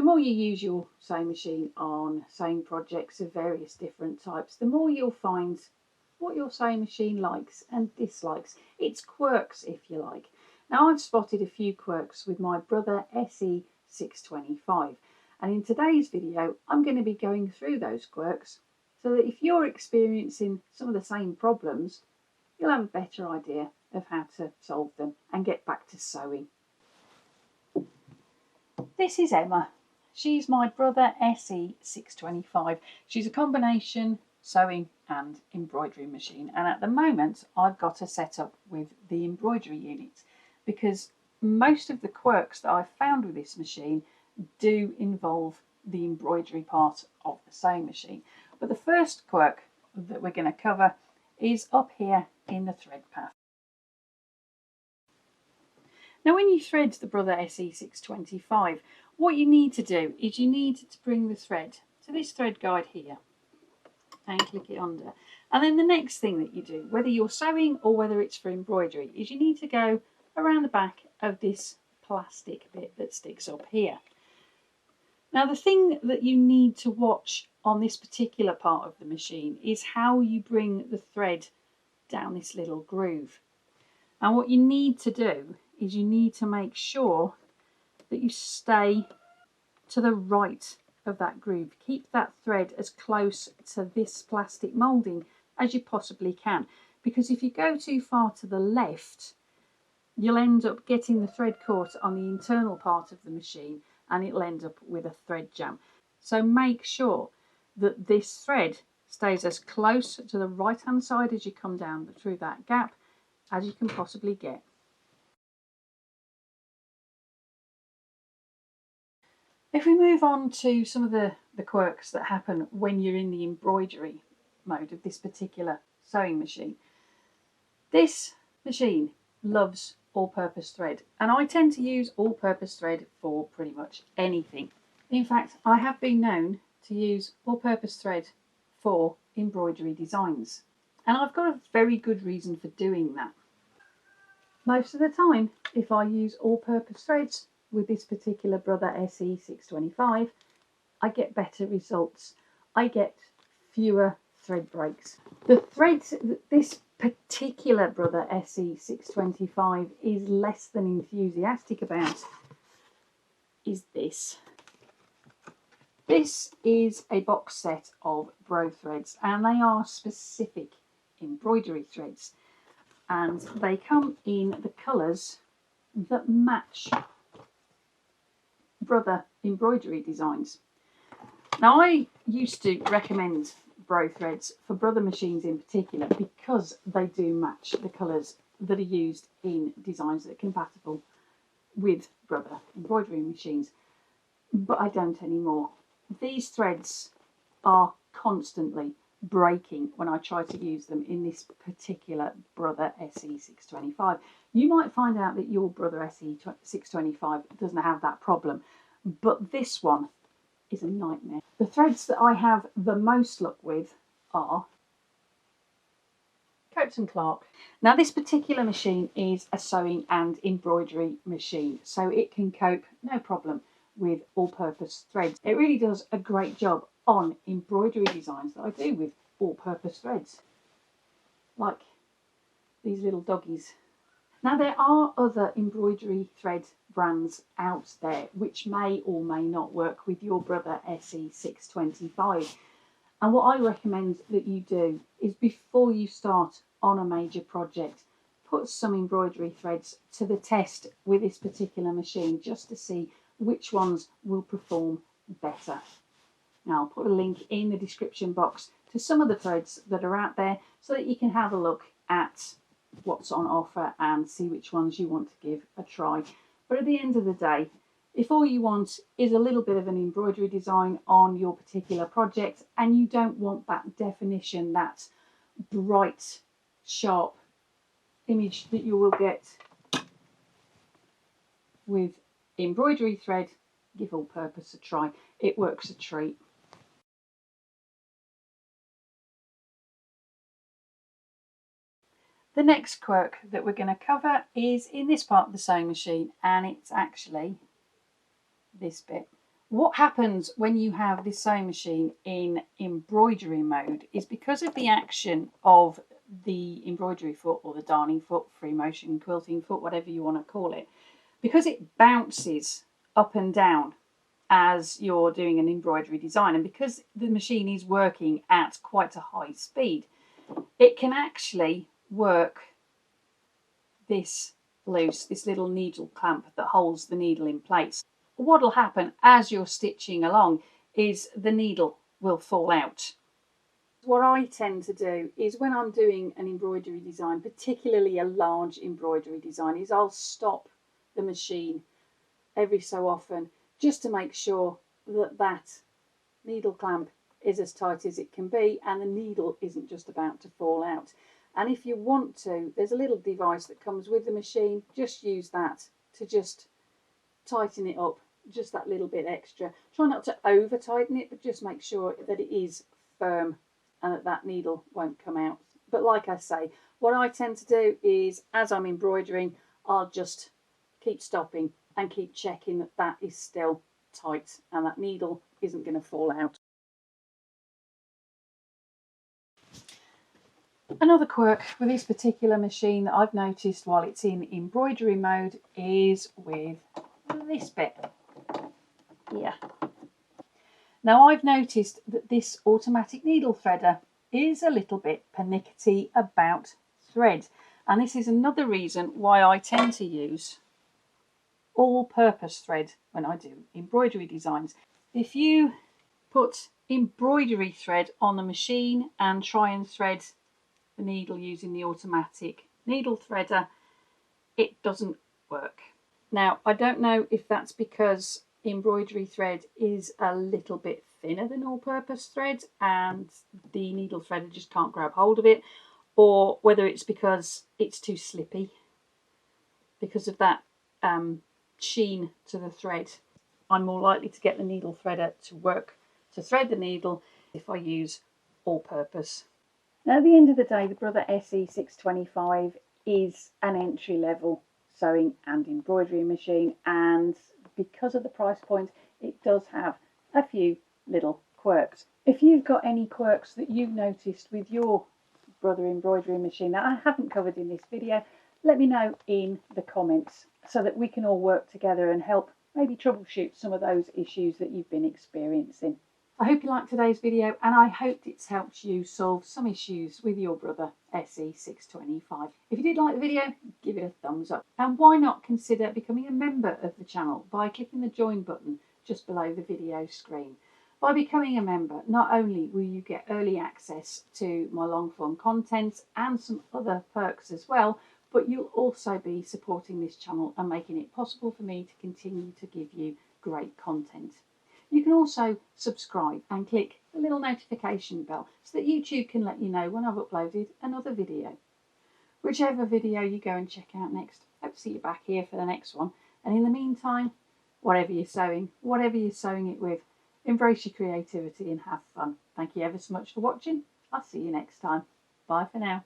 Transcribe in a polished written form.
The more you use your sewing machine on sewing projects of various different types, the more you'll find what your sewing machine likes and dislikes, its quirks if you like. Now I've spotted a few quirks with my Brother SE625, and in today's video I'm going to be going through those quirks so that if you're experiencing some of the same problems, you'll have a better idea of how to solve them and get back to sewing. This is Emma. She's my Brother SE625. She's a combination sewing and embroidery machine, and at the moment I've got her set up with the embroidery unit because most of the quirks that I've found with this machine do involve the embroidery part of the sewing machine. But the first quirk that we're going to cover is up here in the thread path. Now when you thread the Brother SE625, what you need to do is you need to bring the thread to this thread guide here and click it under. And then the next thing that you do, whether you're sewing or whether it's for embroidery, is you need to go around the back of this plastic bit that sticks up here. Now the thing that you need to watch on this particular part of the machine is how you bring the thread down this little groove. And what you need to do is you need to make sure that you stay to the right of that groove. Keep that thread as close to this plastic moulding as you possibly can, because if you go too far to the left, you'll end up getting the thread caught on the internal part of the machine and it'll end up with a thread jam. So make sure that this thread stays as close to the right hand side as you come down through that gap as you can possibly get. If we move on to some of the quirks that happen when you're in the embroidery mode of this particular sewing machine. This machine loves all-purpose thread, and I tend to use all-purpose thread for pretty much anything. In fact, I have been known to use all-purpose thread for embroidery designs, and I've got a very good reason for doing that. Most of the time, if I use all-purpose threads with this particular Brother SE625, I get better results. I get fewer thread breaks. The threads that this particular Brother SE625 is less than enthusiastic about is this. This is a box set of Bro threads, and they are specific embroidery threads, and they come in the colours that match Brother embroidery designs. Now I used to recommend Bro threads for Brother machines in particular because they do match the colours that are used in designs that are compatible with Brother embroidery machines, but I don't anymore. These threads are constantly breaking when I try to use them in this particular Brother SE625. You might find out that your Brother SE625 doesn't have that problem, but this one is a nightmare. The threads that I have the most luck with are Coats & Clark. Now this particular machine is a sewing and embroidery machine, so it can cope no problem with all-purpose threads. It really does a great job on embroidery designs that I do with all-purpose threads, like these little doggies. Now there are other embroidery thread brands out there which may or may not work with your Brother SE625, and what I recommend that you do is before you start on a major project, put some embroidery threads to the test with this particular machine just to see which ones will perform better. Now I'll put a link in the description box to some of the threads that are out there so that you can have a look at what's on offer and see which ones you want to give a try. But at the end of the day, if all you want is a little bit of an embroidery design on your particular project and you don't want that definition, that bright, sharp image that you will get with embroidery thread, give all purpose a try. It works a treat. The next quirk that we're going to cover is in this part of the sewing machine, and it's actually this bit. What happens when you have this sewing machine in embroidery mode is because of the action of the embroidery foot or the darning foot, free motion quilting foot, whatever you want to call it, because it bounces up and down as you're doing an embroidery design, and because the machine is working at quite a high speed, it can actually work this loose, this little needle clamp that holds the needle in place. What will happen as you're stitching along is the needle will fall out. What I tend to do is when I'm doing an embroidery design, particularly a large embroidery design, is I'll stop the machine every so often just to make sure that that needle clamp is as tight as it can be and the needle isn't just about to fall out. And if you want to, there's a little device that comes with the machine. Just use that to just tighten it up just that little bit extra. Try not to over tighten it, but just make sure that it is firm and that needle won't come out. But like I say, what I tend to do is as I'm embroidering, I'll just keep stopping and keep checking that that is still tight and that needle isn't going to fall out. Another quirk with this particular machine that I've noticed while it's in embroidery mode is with this bit here. Now I've noticed that this automatic needle threader is a little bit pernickety about thread, and this is another reason why I tend to use all-purpose thread when I do embroidery designs. If you put embroidery thread on the machine and try and thread the needle using the automatic needle threader, it doesn't work. Now I don't know if that's because embroidery thread is a little bit thinner than all-purpose thread and the needle threader just can't grab hold of it, or whether it's because it's too slippy because of that sheen to the thread. I'm more likely to get the needle threader to work to thread the needle if I use all-purpose. Now at the end of the day, the Brother SE625 is an entry-level sewing and embroidery machine, and because of the price point it does have a few little quirks. If you've got any quirks that you've noticed with your Brother embroidery machine that I haven't covered in this video, let me know in the comments so that we can all work together and help maybe troubleshoot some of those issues that you've been experiencing. I hope you liked today's video, and I hope it's helped you solve some issues with your Brother SE625. If you did like the video, give it a thumbs up. And why not consider becoming a member of the channel by clicking the join button just below the video screen. By becoming a member, not only will you get early access to my long form content and some other perks as well, but you'll also be supporting this channel and making it possible for me to continue to give you great content. You can also subscribe and click the little notification bell so that YouTube can let you know when I've uploaded another video. Whichever video you go and check out next, I hope to see you back here for the next one. And in the meantime, whatever you're sewing it with, embrace your creativity and have fun. Thank you ever so much for watching. I'll see you next time. Bye for now.